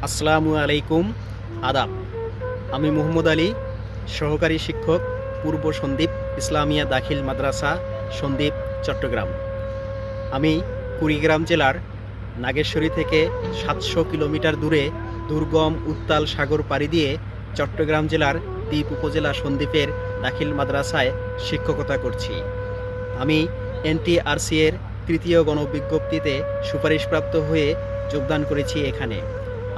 আসসালামু আলাইকুম। আদাব। আমি মোহাম্মদ আলী, সহকারী শিক্ষক, পূর্ব সন্দ্বীপ ইসলামিয়া দাখিল মাদ্রাসা, সন্দ্বীপ, চট্টগ্রাম। আমি কুড়িগ্রাম জেলার নাগেশ্বরী থেকে ৭০০ কিলোমিটার দূরে দুর্গম উত্তাল সাগর পাড়ি দিয়ে চট্টগ্রাম জেলার দ্বীপ উপজেলা সন্দ্বীপের দাখিল মাদ্রাসায় শিক্ষকতা করছি। আমি এনটিআরসি এর তৃতীয় গণবিজ্ঞপ্তিতে সুপারিশপ্রাপ্ত হয়ে যোগদান করেছি এখানে।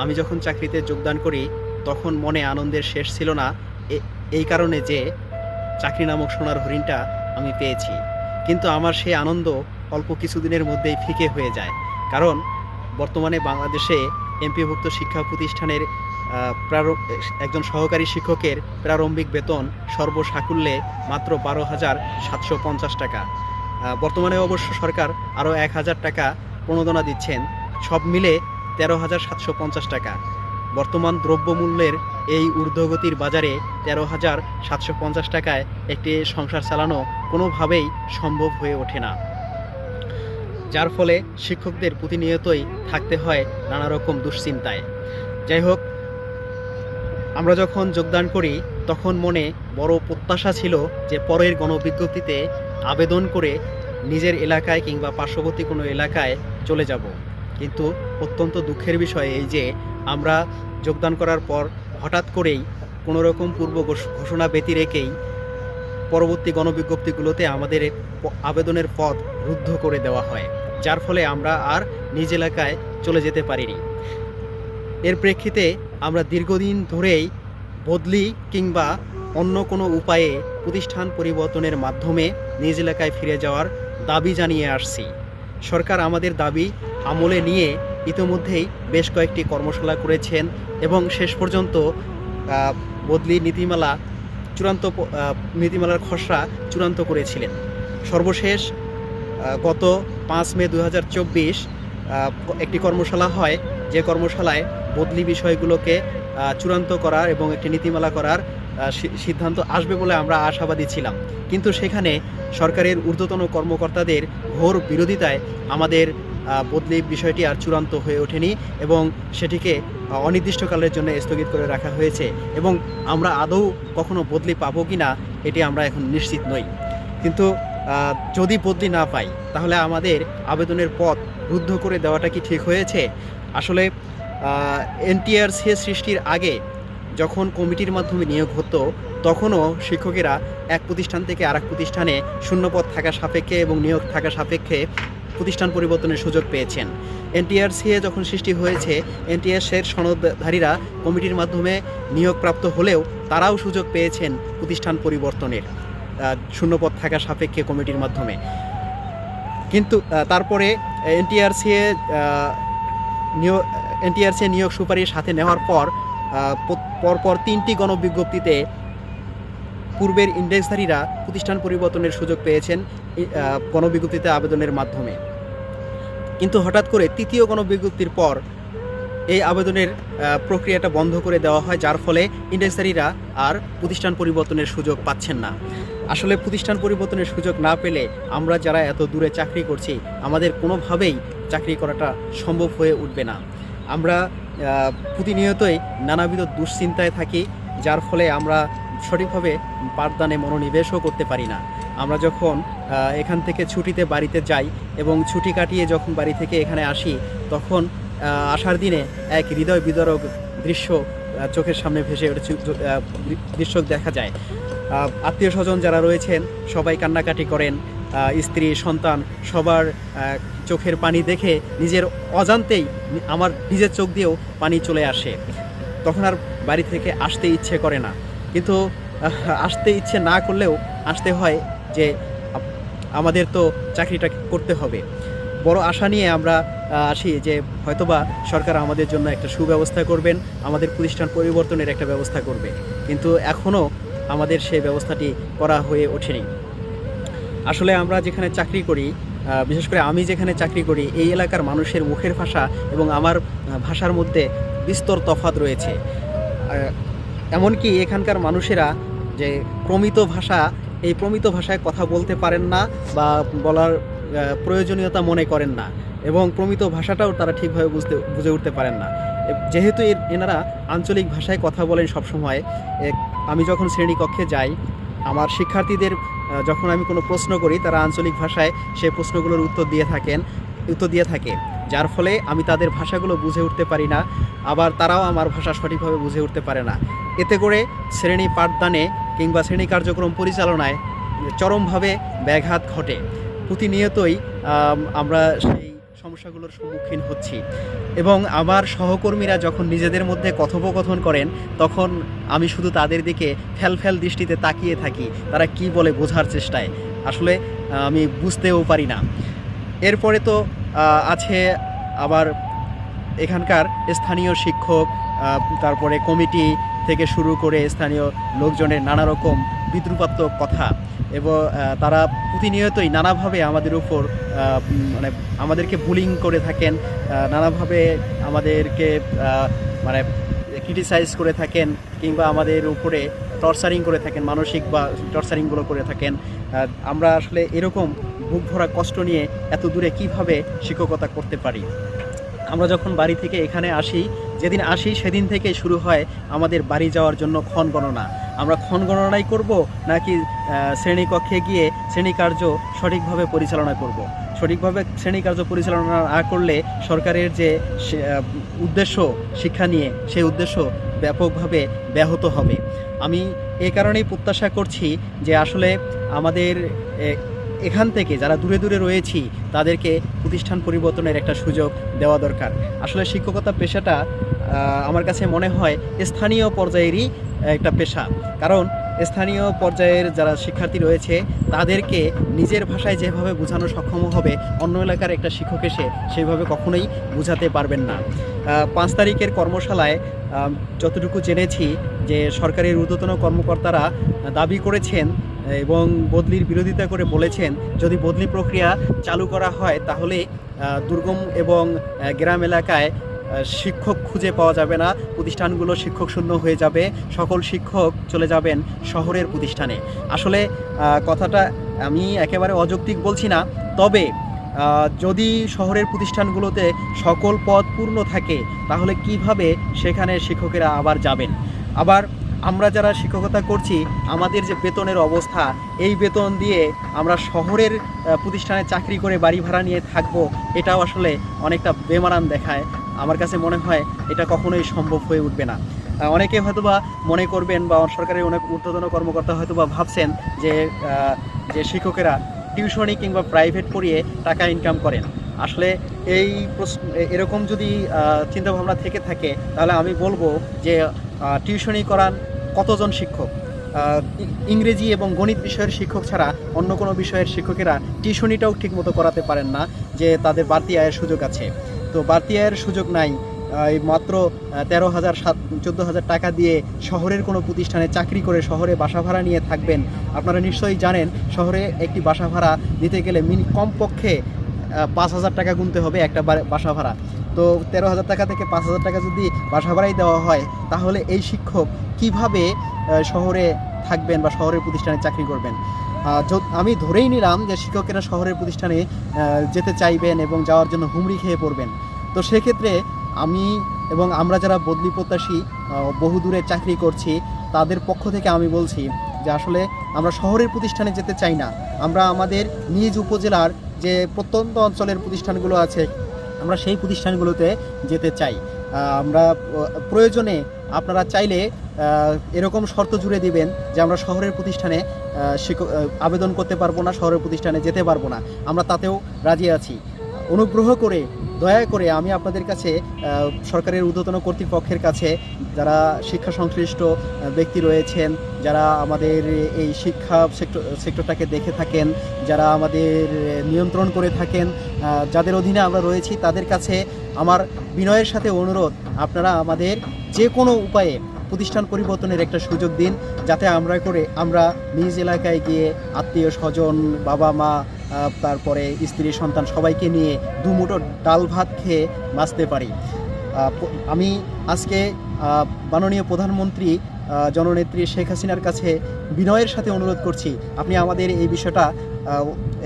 আমি যখন চাকরিতে যোগদান করি তখন মনে আনন্দের শেষ ছিল না, এই কারণে যে চাকরি নামক সোনার হরিণটা আমি পেয়েছি। কিন্তু আমার সেই আনন্দ অল্প কিছুদিনের মধ্যেই ফিকে হয়ে যায়, কারণ বর্তমানে বাংলাদেশে এমপিওভুক্ত শিক্ষা প্রতিষ্ঠানের একজন সহকারী শিক্ষকের প্রারম্ভিক বেতন সর্বসাকুল্যে মাত্র 12,750 টাকা। বর্তমানে অবশ্য সরকার আরও 1,000 টাকা প্রণোদনা দিচ্ছেন, সব মিলে 13,750 টাকা। বর্তমান দ্রব্যমূল্যের এই ঊর্ধ্বগতির বাজারে 13,750 টাকায় একটি সংসার চালানো কোনোভাবেই সম্ভব হয়ে ওঠে না, যার ফলে শিক্ষকদের প্রতিনিয়তই থাকতে হয় নানা রকম দুশ্চিন্তায়। যাই হোক, আমরা যখন যোগদান করি তখন মনে বড় প্রত্যাশা ছিল যে পরের গণবিজ্ঞপ্তিতে আবেদন করে নিজের এলাকায় কিংবা পার্শ্ববর্তী কোনো এলাকায় চলে যাব। কিন্তু অত্যন্ত দুঃখের বিষয় এই যে আমরা যোগদান করার পর হঠাৎ করেই কোনো রকম পূর্ব ঘোষণা ব্যতি রেখেই পরবর্তী গণবিজ্ঞপ্তিগুলোতে আমাদের আবেদনের পথ রুদ্ধ করে দেওয়া হয়, যার ফলে আমরা আর নিজ এলাকায় চলে যেতে পারিনি। এর প্রেক্ষিতে আমরা দীর্ঘদিন ধরেই বদলি কিংবা অন্য কোনো উপায়ে প্রতিষ্ঠান পরিবর্তনের মাধ্যমে নিজ এলাকায় ফিরে যাওয়ার দাবি জানিয়ে আসছি। সরকার আমাদের দাবি আমলে নিয়ে ইতিমধ্যেই বেশ কয়েকটি কর্মশালা করেছেন এবং শেষ পর্যন্ত বদলি নীতিমালার খসড়া চূড়ান্ত করেছিলেন। সর্বশেষ গত 5 মে 2024 একটি কর্মশালা হয়, যে কর্মশালায় বদলি বিষয়গুলোকে চূড়ান্ত করার এবং একটি নীতিমালা করার সিদ্ধান্ত আসবে বলে আমরা আশাবাদী ছিলাম। কিন্তু সেখানে সরকারের ঊর্ধ্বতন কর্মকর্তাদের ঘোর বিরোধিতায় আমাদের বদলি বিষয়টি আর চূড়ান্ত হয়ে ওঠেনি এবং সেটিকে অনির্দিষ্টকালের জন্য স্থগিত করে রাখা হয়েছে এবং আমরা আদৌ কখনো বদলি পাবো কি না এটি আমরা এখন নিশ্চিত নই। কিন্তু যদি বদলি না পাই তাহলে আমাদের আবেদনের পথ রুদ্ধ করে দেওয়াটা কি ঠিক হয়েছে? আসলে এনটিআরসি সৃষ্টির আগে যখন কমিটির মাধ্যমে নিয়োগ হতো তখনও শিক্ষকেরা এক প্রতিষ্ঠান থেকে আরেক প্রতিষ্ঠানে শূন্যপদ থাকা সাপেক্ষে এবং নিয়োগ থাকা সাপেক্ষে প্রতিষ্ঠান পরিবর্তনের সুযোগ পেয়েছেন। এনটিআরসি যখন সৃষ্টি হয়েছে, এনটিআরসির সনদধারীরা কমিটির মাধ্যমে নিয়োগপ্রাপ্ত হলেও তারাও সুযোগ পেয়েছেন প্রতিষ্ঠান পরিবর্তনের শূন্যপদ থাকা সাপেক্ষে কমিটির মাধ্যমে। কিন্তু তারপরে এনটিআরসি নিয়োগ সুপারিশ হাতে নেওয়ার পরপর 3টি গণবিজ্ঞপ্তিতে পূর্বের ইন্ডেক্সধারীরা প্রতিষ্ঠান পরিবর্তনের সুযোগ পেয়েছেন গণবিজ্ঞপ্তিতে আবেদনের মাধ্যমে। কিন্তু হঠাৎ করে তৃতীয় গণবিজ্ঞপ্তির পর এই আবেদনের প্রক্রিয়াটা বন্ধ করে দেওয়া হয়, যার ফলে ইন্ডেক্সধারীরা আর প্রতিষ্ঠান পরিবর্তনের সুযোগ পাচ্ছেন না। আসলে প্রতিষ্ঠান পরিবর্তনের সুযোগ না পেলে আমরা যারা এত দূরে চাকরি করছি আমাদের কোনোভাবেই চাকরি করাটা সম্ভব হয়ে উঠবে না। আমরা প্রতিনিয়তই নানাবিধ দুশ্চিন্তায় থাকি, যার ফলে আমরা সঠিকভাবে পাঠদানে মনোনিবেশও করতে পারি না। আমরা যখন এখান থেকে ছুটিতে বাড়িতে যাই এবং ছুটি কাটিয়ে যখন বাড়ি থেকে এখানে আসি তখন আসার দিনে এক হৃদয় বিদারক দৃশ্য চোখের সামনে ভেসে দৃশ্য দেখা যায়। আত্মীয় স্বজন যারা রয়েছেন সবাই কান্নাকাটি করেন, স্ত্রী সন্তান সবার চোখের পানি দেখে নিজের অজান্তেই আমার নিজের চোখ দিয়েও পানি চলে আসে। তখন আর বাড়ি থেকে আসতে ইচ্ছে করে না, কিন্তু আসতে ইচ্ছে না করলেও আসতে হয় যে আমাদের তো চাকরিটা করতে হবে। বড় আশা নিয়ে আমরা আসি যে হয়তোবা সরকার আমাদের জন্য একটা সুব্যবস্থা করবেন, আমাদের প্রতিষ্ঠান পরিবর্তনের একটা ব্যবস্থা করবে, কিন্তু এখনও আমাদের সেই ব্যবস্থাটি করা হয়ে ওঠেনি। আসলে আমরা যেখানে চাকরি করি, বিশেষ করে আমি যেখানে চাকরি করি, এই এলাকার মানুষের মুখের ভাষা এবং আমার ভাষার মধ্যে বিস্তর তফাৎ রয়েছে। এমনকি এখানকার মানুষেরা যে প্রমিত ভাষা, এই প্রমিত ভাষায় কথা বলতে পারেন না বা বলার প্রয়োজনীয়তা মনে করেন না, এবং প্রমিত ভাষাটাও তারা ঠিকভাবে বুঝে উঠতে পারেন না। যেহেতু এনারা আঞ্চলিক ভাষায় কথা বলেন সবসময়, আমি যখন শ্রেণীকক্ষে যাই আমার শিক্ষার্থীদের যখন আমি কোনো প্রশ্ন করি তারা আঞ্চলিক ভাষায় সেই প্রশ্নগুলোর উত্তর দিয়ে থাকে, যার ফলে আমি তাদের ভাষাগুলো বুঝে উঠতে পারি না, আবার তারাও আমার ভাষা সঠিকভাবে বুঝে উঠতে পারে না। এতে করে শ্রেণী পাঠদানে কিংবা শ্রেণী কার্যক্রম পরিচালনায় চরমভাবে ব্যাঘাত ঘটে। প্রতিনিয়তই আমরা সেই সমস্যাগুলোর সম্মুখীন হচ্ছি এবং আমার সহকর্মীরা যখন নিজেদের মধ্যে কথোপকথন করেন তখন আমি শুধু তাদের দিকে ফ্যাল দৃষ্টিতে তাকিয়ে থাকি, তারা কি বলে বোঝার চেষ্টায়, আসলে আমি বুঝতেও পারি না। এরপরে তো আছে আবার এখানকার স্থানীয় শিক্ষক, তারপরে কমিটি থেকে শুরু করে স্থানীয় লোকজনের নানা রকম বিদ্রুপাত্মক কথা, এবং তারা প্রতিনিয়তই নানাভাবে আমাদের উপর মানে আমাদেরকে বুলিং করে থাকেন, নানাভাবে আমাদেরকে মানে ক্রিটিসাইজ করে থাকেন, কিংবা আমাদের উপরে টর্চারিং করে থাকেন, মানসিক বা টর্চারিংগুলো করে থাকেন। আমরা আসলে এরকম বুক ভরা কষ্ট নিয়ে এত দূরে কিভাবে শিক্ষকতা করতে পারি? আমরা যখন বাড়ি থেকে এখানে আসি, যেদিন আসি সেদিন থেকে শুরু হয় আমাদের বাড়ি যাওয়ার জন্য ক্ষণ গণনা। আমরা ক্ষণ গণনাই করব নাকি শ্রেণীকক্ষে গিয়ে শ্রেণীকার্য সঠিকভাবে পরিচালনা করব? সঠিকভাবে শ্রেণীকার্য পরিচালনা না করলে সরকারের যে উদ্দেশ্য শিক্ষা নিয়ে, সেই উদ্দেশ্য ব্যাপকভাবে ব্যাহত হবে। আমি এই কারণেই প্রত্যাশা করছি যে আসলে আমাদের এখান থেকে যারা দূরে দূরে রয়েছি তাদেরকে প্রতিষ্ঠান পরিবর্তনের একটা সুযোগ দেওয়া দরকার। আসলে শিক্ষকতা পেশাটা আমার কাছে মনে হয় স্থানীয় পর্যায়েরই একটা পেশা, কারণ স্থানীয় পর্যায়ের যারা শিক্ষার্থী রয়েছে তাদেরকে নিজের ভাষায় যেভাবে বোঝানো সক্ষম হবে অন্য এলাকার একটা শিক্ষক এসে সেইভাবে কখনোই বোঝাতে পারবেন না। 5 তারিখের কর্মশালায় যতটুকু জেনেছি যে সরকারের ঊর্ধ্বতন কর্মকর্তারা দাবি করেছেন এবং বদলির বিরোধিতা করে বলেছেন যদি বদলি প্রক্রিয়া চালু করা হয় তাহলে দুর্গম এবং গ্রাম এলাকায় শিক্ষক খুঁজে পাওয়া যাবে না, প্রতিষ্ঠানগুলো শিক্ষক শূন্য হয়ে যাবে, সকল শিক্ষক চলে যাবেন শহরের প্রতিষ্ঠানে। আসলে কথাটা আমি একেবারে অযৌক্তিক বলছি না, তবে যদি শহরের প্রতিষ্ঠানগুলোতে সকল পদ পূর্ণ থাকে তাহলে কিভাবে সেখানে শিক্ষকেরা আবার যাবেন? আবার আমরা যারা শিক্ষকতা করছি আমাদের যে বেতনের অবস্থা, এই বেতন দিয়ে আমরা শহরের প্রতিষ্ঠানে চাকরি করে বাড়ি ভাড়া নিয়ে থাকবো, এটাও আসলে অনেকটা বেমানান দেখায়। আমার কাছে মনে হয় এটা কখনোই সম্ভব হয়ে উঠবে না। অনেকে হয়তোবা মনে করবেন বা সরকারের অনেক ঊর্ধ্বতন কর্মকর্তা হয়তোবা ভাবছেন যে শিক্ষকেরা টিউশনি কিংবা প্রাইভেট পড়িয়ে টাকা ইনকাম করেন। আসলে এই এরকম যদি চিন্তাভাবনা থেকে থাকে তাহলে আমি বলবো যে টিউশনি করান কতজন শিক্ষক? ইংরেজি এবং গণিত বিষয়ের শিক্ষক ছাড়া অন্য কোনো বিষয়ের শিক্ষকেরা টিউশনিটাও ঠিকমতো করাতে পারেন না যে তাদের বাড়তি আয়ের সুযোগ আছে। তো বাড়তি আয়ের সুযোগ নাই, এই মাত্র 13,000-14,000 টাকা দিয়ে শহরের কোনো প্রতিষ্ঠানে চাকরি করে শহরে বাসা ভাড়া নিয়ে থাকবেন। আপনারা নিশ্চয়ই জানেন শহরে একটি বাসা ভাড়া দিতে গেলে কমপক্ষে 5,000 টাকা গুনতে হবে একটা বাসা ভাড়া। তো 13,000 টাকা থেকে 5,000 টাকা যদি বাসা ভাড়াই দেওয়া হয় তাহলে এই শিক্ষক কিভাবে শহরে থাকবেন বা শহরের প্রতিষ্ঠানে চাকরি করবেন? আমি ধরেই নিলাম যে শিক্ষকেরা শহরের প্রতিষ্ঠানে যেতে চাইবেন এবং যাওয়ার জন্য হুমড়ি খেয়ে পড়বেন। তো সেক্ষেত্রে আমি এবং আমরা যারা বদলি প্রত্যাশী বহু দূরে চাকরি করছি তাদের পক্ষ থেকে আমি বলছি যে আসলে আমরা শহরের প্রতিষ্ঠানে যেতে চাই না, আমরা আমাদের নিজ উপজেলার যে প্রত্যন্ত অঞ্চলের প্রতিষ্ঠানগুলো আছে আমরা সেই প্রতিষ্ঠানগুলোতে যেতে চাই। আমরা প্রয়োজনে আপনারা চাইলে এরকম শর্ত জুড়ে দিবেন যে আমরা শহরের প্রতিষ্ঠানে আবেদন করতে পারবো না, শহরের প্রতিষ্ঠানে যেতে পারবো না, আমরা তাতেও রাজি আছি। অনুগ্রহ করে দয়া করে আমি আপনাদের কাছে সরকারের ঊর্ধ্বতন কর্তৃপক্ষের কাছে যারা শিক্ষা সংশ্লিষ্ট ব্যক্তি রয়েছেন, যারা আমাদের এই শিক্ষা সেক্টরটাকে দেখে থাকেন, যারা আমাদের নিয়ন্ত্রণ করে থাকেন, যাদের অধীনে আমরা রয়েছি তাদের কাছে আমার বিনয়ের সাথে অনুরোধ আপনারা আমাদের যে কোনো উপায়ে প্রতিষ্ঠান পরিবর্তনের একটা সুযোগ দিন, যাতে আমরা নিজ এলাকায় গিয়ে আত্মীয় স্বজন, বাবা মা, তারপরে স্ত্রী সন্তান সবাইকে নিয়ে দুমুঠো ডাল ভাত খেয়ে বাঁচতে পারি। আমি আজকে মাননীয় প্রধানমন্ত্রী জননেত্রী শেখ হাসিনার কাছে বিনয়ের সাথে অনুরোধ করছি, আপনি আমাদের এই বিষয়টা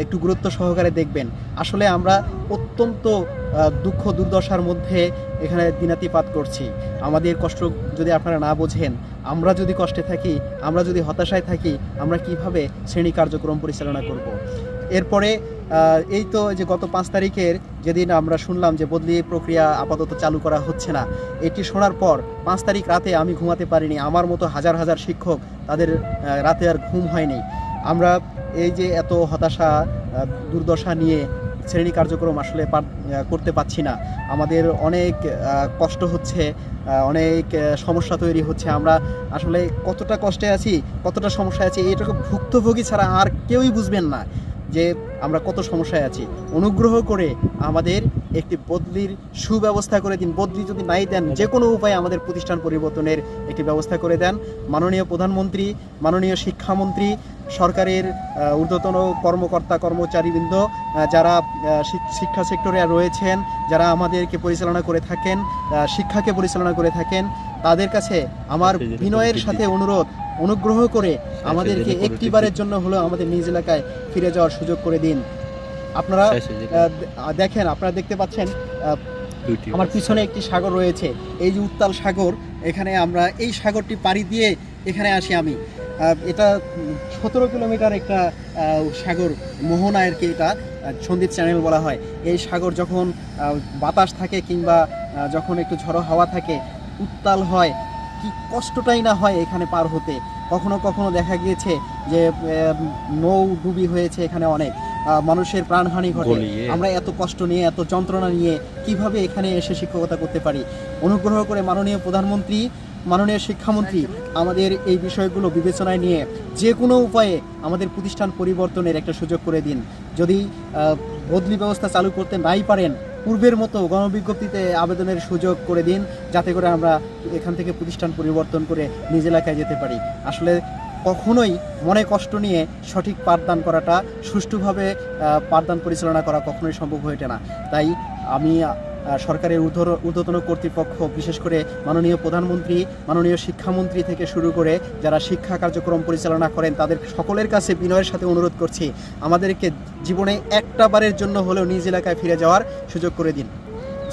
একটু গুরুত্ব সহকারে দেখবেন। আসলে আমরা অত্যন্ত দুঃখ দুর্দশার মধ্যে এখানে দিনাতিপাত করছি। আমাদের কষ্ট যদি আপনারা না বোঝেন, আমরা যদি কষ্টে থাকি, আমরা যদি হতাশায় থাকি, আমরা কিভাবে শ্রেণী কার্যক্রম পরিচালনা করব। এরপরে এই তো যে গত 5 তারিখের যেদিন আমরা শুনলাম যে বদলি প্রক্রিয়া আপাতত চালু করা হচ্ছে না, এটি শোনার পর 5 তারিখ রাতে আমি ঘুমাতে পারিনি। আমার মতো হাজার হাজার শিক্ষক, তাদের রাতে আর ঘুম হয়নি। আমরা এই যে এত হতাশা দুর্দশা নিয়ে শ্রেণী কার্যক্রম আসলে করতে পারছি না। আমাদের অনেক কষ্ট হচ্ছে, অনেক সমস্যা তৈরি হচ্ছে। আমরা আসলে কতটা কষ্টে আছি, কতটা সমস্যায় আছি, এইটুকু ভুক্তভোগী ছাড়া আর কেউই বুঝবেন না যে আমরা কত সমস্যায় আছি। অনুগ্রহ করে আমাদের একটি বদলির সুব্যবস্থা করে দিন। বদলি যদি নাই দেন, যে কোনো উপায়ে আমাদের প্রতিষ্ঠান পরিবর্তনের একটি ব্যবস্থা করে দেন। মাননীয় প্রধানমন্ত্রী, মাননীয় শিক্ষামন্ত্রী, সরকারের ঊর্ধ্বতন কর্মকর্তা কর্মচারীবৃন্দ, যারা শিক্ষা সেক্টরে রয়েছেন, যারা আমাদেরকে পরিচালনা করে থাকেন, শিক্ষাকে পরিচালনা করে থাকেন, তাদের কাছে আমার বিনয়ের সাথে অনুরোধ, অনুগ্রহ করে আমাদেরকে একটিবারের জন্য হলেও আমাদের নিজ এলাকায় ফিরে যাওয়ার সুযোগ করে দিন। আপনারা দেখেন, আপনারা দেখতে পাচ্ছেন আমার পিছনে একটি সাগর রয়েছে, এই যে উত্তাল সাগর। এখানে আমরা এই সাগরটি পাড়ি দিয়ে এখানে আসি আমি। এটা 17 কিলোমিটার একটা সাগর, মোহনা আর কি, এটা সন্দ্বীপ চ্যানেল বলা হয়। এই সাগর যখন বাতাস থাকে কিংবা যখন একটু ঝড়ো হাওয়া থাকে, উত্তাল হয়, কি কষ্টটাই না হয় এখানে পার হতে। কখনো কখনো দেখা গিয়েছে যে নৌ ডুবি হয়েছে, এখানে অনেক মানুষের প্রাণহানি ঘটে। আমরা এত কষ্ট নিয়ে, এত যন্ত্রণা নিয়ে কিভাবে এখানে এসে শিক্ষকতা করতে পারি? অনুগ্রহ করে মাননীয় প্রধানমন্ত্রী, মাননীয় শিক্ষামন্ত্রী আমাদের এই বিষয়গুলো বিবেচনায় নিয়ে যে কোনো উপায়ে আমাদের প্রতিষ্ঠান পরিবর্তনের একটা সুযোগ করে দিন। যদি বদলি ব্যবস্থা চালু করতে নাই পারেন, পূর্বের মতো গণবিজ্ঞপ্তিতে আবেদনের সুযোগ করে দিন, যাতে করে আমরা এখান থেকে প্রতিষ্ঠান পরিবর্তন করে নিজ এলাকায় যেতে পারি। আসলে কখনোই মনে কষ্ট নিয়ে সঠিক পাঠদান করাটা, সুষ্ঠুভাবে পাঠদান পরিচালনা করা কখনোই সম্ভব হয়ে ওঠে না। তাই আমি সরকারের ঊর্ধ্বতন কর্তৃপক্ষ, বিশেষ করে মাননীয় প্রধানমন্ত্রী, মাননীয় শিক্ষামন্ত্রী থেকে শুরু করে যারা শিক্ষা কার্যক্রম পরিচালনা করেন, তাদের সকলের কাছে বিনয়ের সাথে অনুরোধ করছি, আমাদেরকে জীবনে একটা বারের জন্য হলেও নিজ এলাকায় ফিরে যাওয়ার সুযোগ করে দিন।